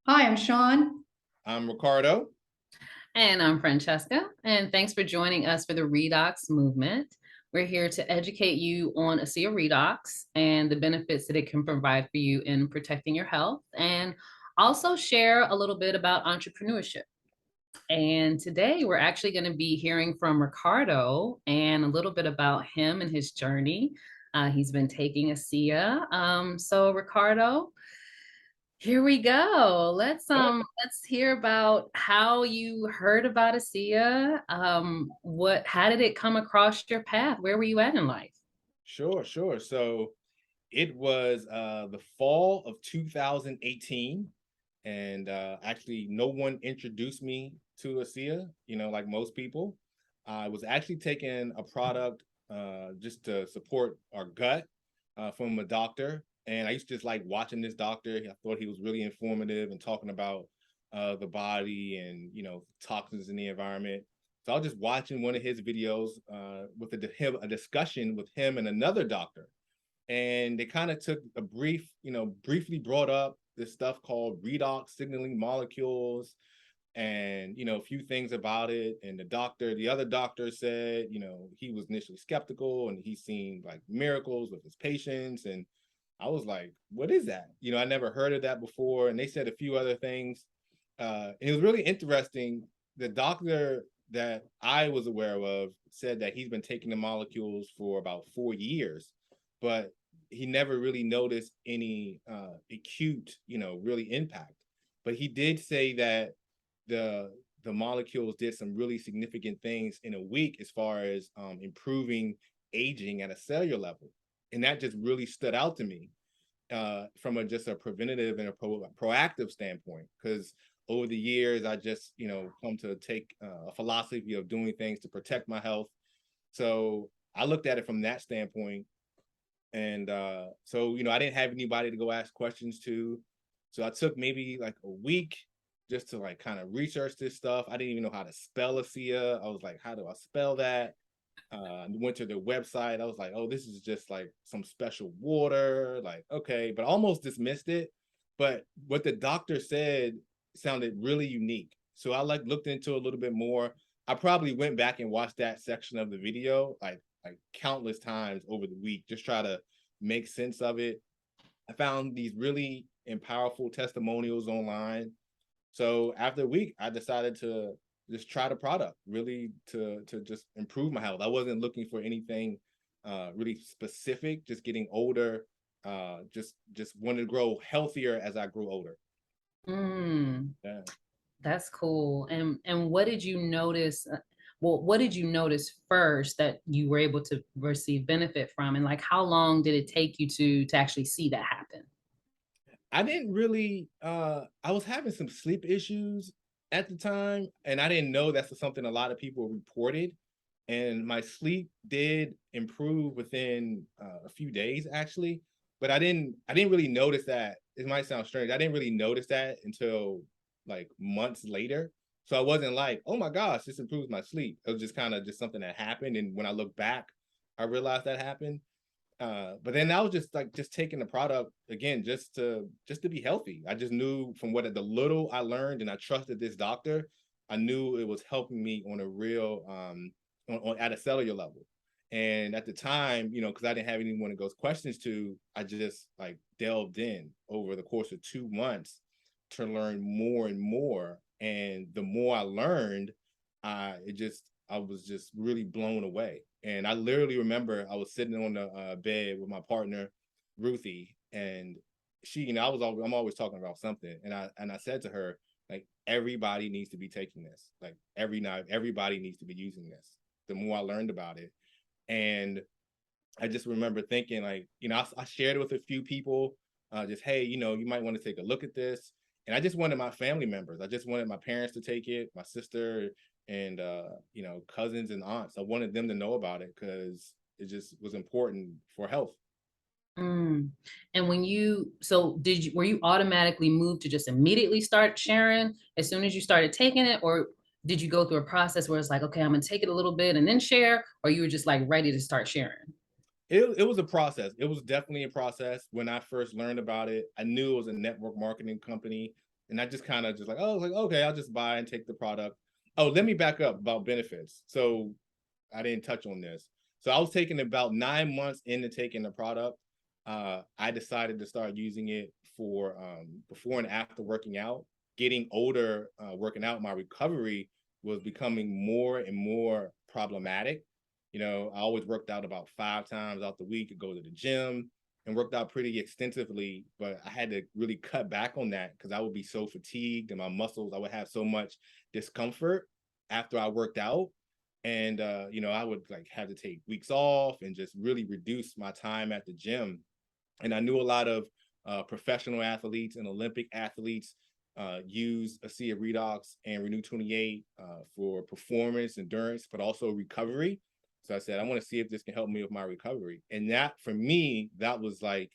Hi, I'm Shawn. I'm Ricardo. And I'm Franchesca, and thanks for joining us for the Redox Movement. We're here to educate you on ASEA Redox and the benefits that it can provide for you in protecting your health, and also share a little bit about entrepreneurship. And today we're actually going to be hearing from Ricardo and a little bit about him and his journey. He's been taking ASEA. So Ricardo, here we go. Let's hear about how you heard about ASEA. How did it come across your path? Where were you at in life? Sure. So it was the fall of 2018, and actually, no one introduced me to ASEA. Like most people, I was actually taking a product just to support our gut from a doctor, and I used to just like watching this doctor. I thought he was really informative and talking about the body and toxins in the environment. So I was just watching one of his videos with a discussion with him and another doctor, and they kind of took a briefly brought up this stuff called redox signaling molecules, and a few things about it. And the other doctor said, he was initially skeptical and he's seen like miracles with his patients. And I was like, what is that? I never heard of that before. And they said a few other things. And it was really interesting. The doctor that I was aware of said that he's been taking the molecules for about 4 years, but he never really noticed any acute, really impact. But he did say that the the molecules did some really significant things in a week as far as improving aging at a cellular level, and that just really stood out to me from just a preventative and a proactive standpoint. Because over the years, I just come to take a philosophy of doing things to protect my health. So I looked at it from that standpoint, and so I didn't have anybody to go ask questions to. So I took maybe like a week just to like kind of research this stuff. I didn't even know how to spell ASEA. I was like, how do I spell that? Went to their website. I was like, oh, this is just like some special water. Like, okay, but I almost dismissed it. But what the doctor said sounded really unique. So I like looked into a little bit more. I probably went back and watched that section of the video like countless times over the week, just try to make sense of it. I found these really and powerful testimonials online. So after a week, I decided to just try the product, really to just improve my health. I wasn't looking for anything really specific. Just getting older, just wanted to grow healthier as I grew older. Mm, Yeah. that's cool. And what did you notice? Well, what did you notice first that you were able to receive benefit from, and like how long did it take you to actually see that happen? I didn't really I was having some sleep issues at the time, and I didn't know that's something a lot of people reported. And my sleep did improve within a few days actually, but I didn't really notice that. It might sound strange. I didn't really notice that until like months later. So I wasn't like, oh my gosh, this improves my sleep. It was just kind of just something that happened, and when I look back, I realized that happened. But then I was just taking the product again just to be healthy. I just knew from what the little I learned, and I trusted this doctor. I knew it was helping me on a real at a cellular level. And at the time, because I didn't have anyone to go questions to, I just like delved in over the course of 2 months to learn more and more. And the more I learned, I was just really blown away. And I literally remember I was sitting on the bed with my partner, Ruthie, and I'm always talking about something, and I said to her, like, everybody needs to be taking this, like every night, everybody needs to be using this. The more I learned about it, and I just remember thinking, like, I shared it with a few people, just hey, you might want to take a look at this. And I just wanted my family members. I just wanted my parents to take it, my sister, and cousins and aunts. I wanted them to know about it because it just was important for health. Mm. And so were you automatically moved to just immediately start sharing as soon as you started taking it? Or did you go through a process where it's like, okay, I'm gonna take it a little bit and then share, or you were just like ready to start sharing? It was a process. It was definitely a process. When I first learned about it, I knew it was a network marketing company. And I just kind of just like, oh, like, okay, I'll just buy and take the product. Oh, let me back up about benefits. So I didn't touch on this. So I was taking about 9 months into taking the product. I decided to start using it for before and after working out. Getting older, working out, my recovery was becoming more and more problematic. I always worked out about 5 times out the week to go to the gym and worked out pretty extensively, but I had to really cut back on that because I would be so fatigued and my muscles, I would have so much discomfort after I worked out. And I would like have to take weeks off and just really reduce my time at the gym. And I knew a lot of professional athletes and Olympic athletes use ASEA Redox and Renew 28 for performance, endurance, but also recovery. So I said, I want to see if this can help me with my recovery. And that, for me, that was like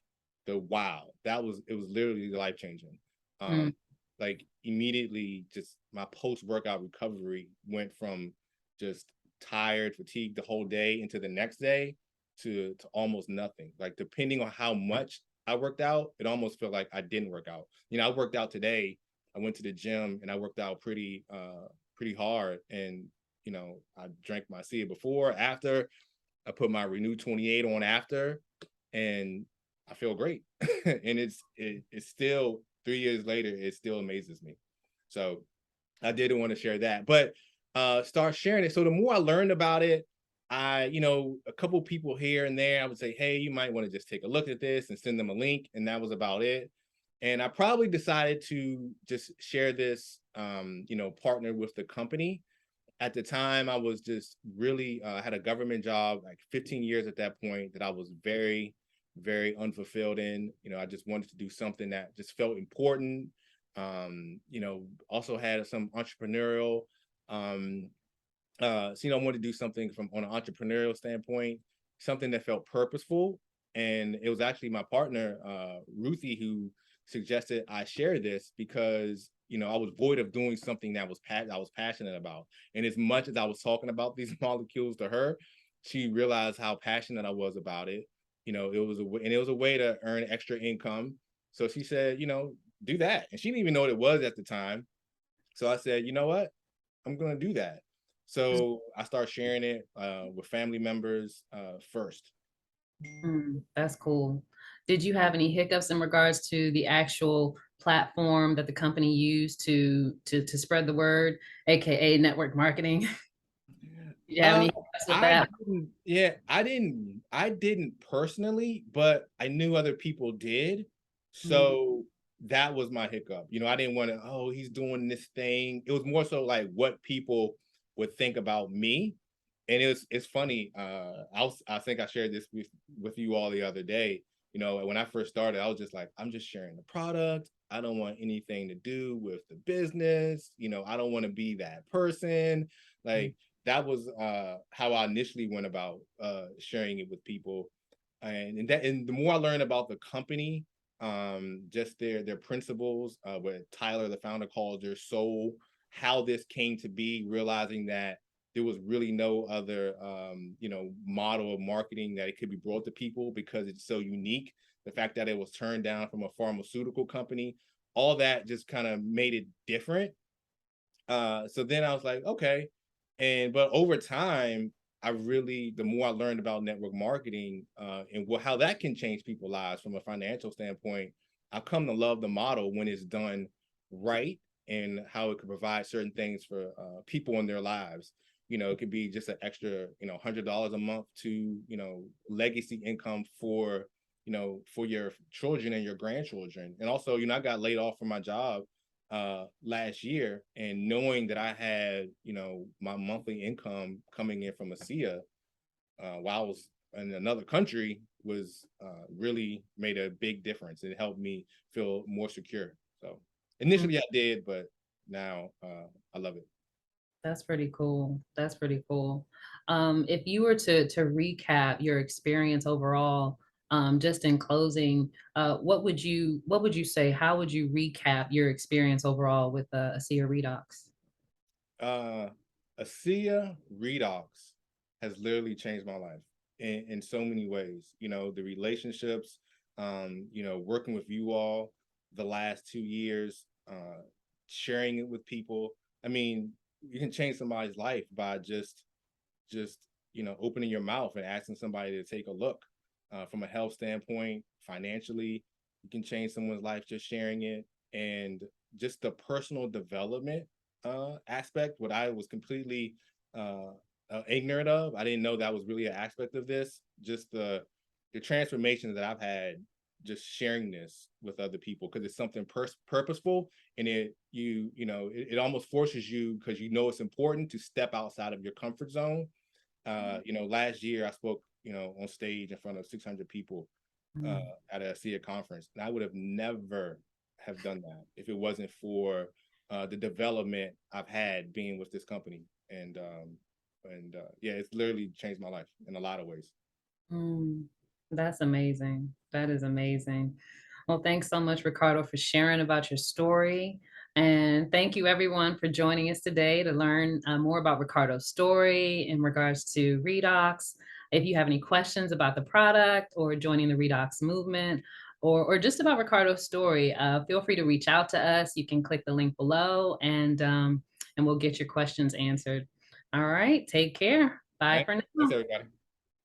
the wow. It was literally life changing. Mm. Like immediately, just my post workout recovery went from just tired, fatigued the whole day into the next day to almost nothing. Like depending on how much I worked out, it almost felt like I didn't work out. I worked out today. I went to the gym and I worked out pretty hard. And I drank my ASEA before, after. I put my Renew 28 on after, and I feel great. And it's still 3 years later, it still amazes me. So I didn't want to share that, but start sharing it. So the more I learned about it, a couple people here and there, I would say, hey, you might want to just take a look at this and send them a link. And that was about it. And I probably decided to just share this, partner with the company. At the time, I was just really had a government job, like 15 years at that point, that I was very, very unfulfilled in. I just wanted to do something that just felt important. Also had some entrepreneurial. I wanted to do something from on an entrepreneurial standpoint, something that felt purposeful. And it was actually my partner, Ruthie, who suggested I share this because I was void of doing something that I was passionate about. And as much as I was talking about these molecules to her, she realized how passionate I was about it. It was a way to earn extra income. So she said, do that. And she didn't even know what it was at the time. So I said, you know what? I'm gonna do that. So I start sharing it with family members first. That's cool. Did you have any hiccups in regards to the actual platform that the company used to spread the word, aka network marketing? You have any hiccups with that? I didn't personally, but I knew other people did. Mm. So that was my hiccup. I didn't want to, oh, he's doing this thing. It was more so what people would think about me. And it's funny. I think I shared this with you all the other day. When I first started, I was just like, I'm just sharing the product. I don't want anything to do with the business. I don't want to be that person. Like, that was how I initially went about sharing it with people. And the more I learned about the company, just their principles, what Tyler, the founder, calls their soul, how this came to be, realizing that there was really no other model of marketing that it could be brought to people because it's so unique. The fact that it was turned down from a pharmaceutical company, all that just kind of made it different. So then I was like, okay. But over time, the more I learned about network marketing and how that can change people's lives from a financial standpoint, I've come to love the model when it's done right, and how it could provide certain things for people in their lives. It could be just an extra, $100 a month to, legacy income for, for your children and your grandchildren. And also, I got laid off from my job last year, and knowing that I had my monthly income coming in from ASEA while I was in another country was really made a big difference. It helped me feel more secure. So initially I did, but now I love it. That's pretty cool. That's pretty cool. If you were to recap your experience overall, just in closing, what would you say? How would you recap your experience overall with ASEA Redox? uh ASEA Redox has literally changed my life in so many ways. The relationships, working with you all the last 2 years, sharing it with people. I mean, you can change somebody's life by just opening your mouth and asking somebody to take a look. From a health standpoint, financially, you can change someone's life just sharing it. And just the personal development aspect, what I was completely ignorant of. I didn't know that was really an aspect of this. Just the transformations that I've had just sharing this with other people, because it's something purposeful, and it almost forces you, because it's important to step outside of your comfort zone. Last year I spoke on stage in front of 600 people at a ASEA conference, and I would have never have done that if it wasn't for the development I've had being with this company. And yeah, it's literally changed my life in a lot of ways. That's amazing. That is amazing. Well, thanks so much, Ricardo, for sharing about your story. And thank you, everyone, for joining us today to learn more about Ricardo's story in regards to Redox. If you have any questions about the product or joining the Redox movement, or just about Ricardo's story, feel free to reach out to us. You can click the link below, and we'll get your questions answered. All right. Take care. Bye for now. Thanks, everybody.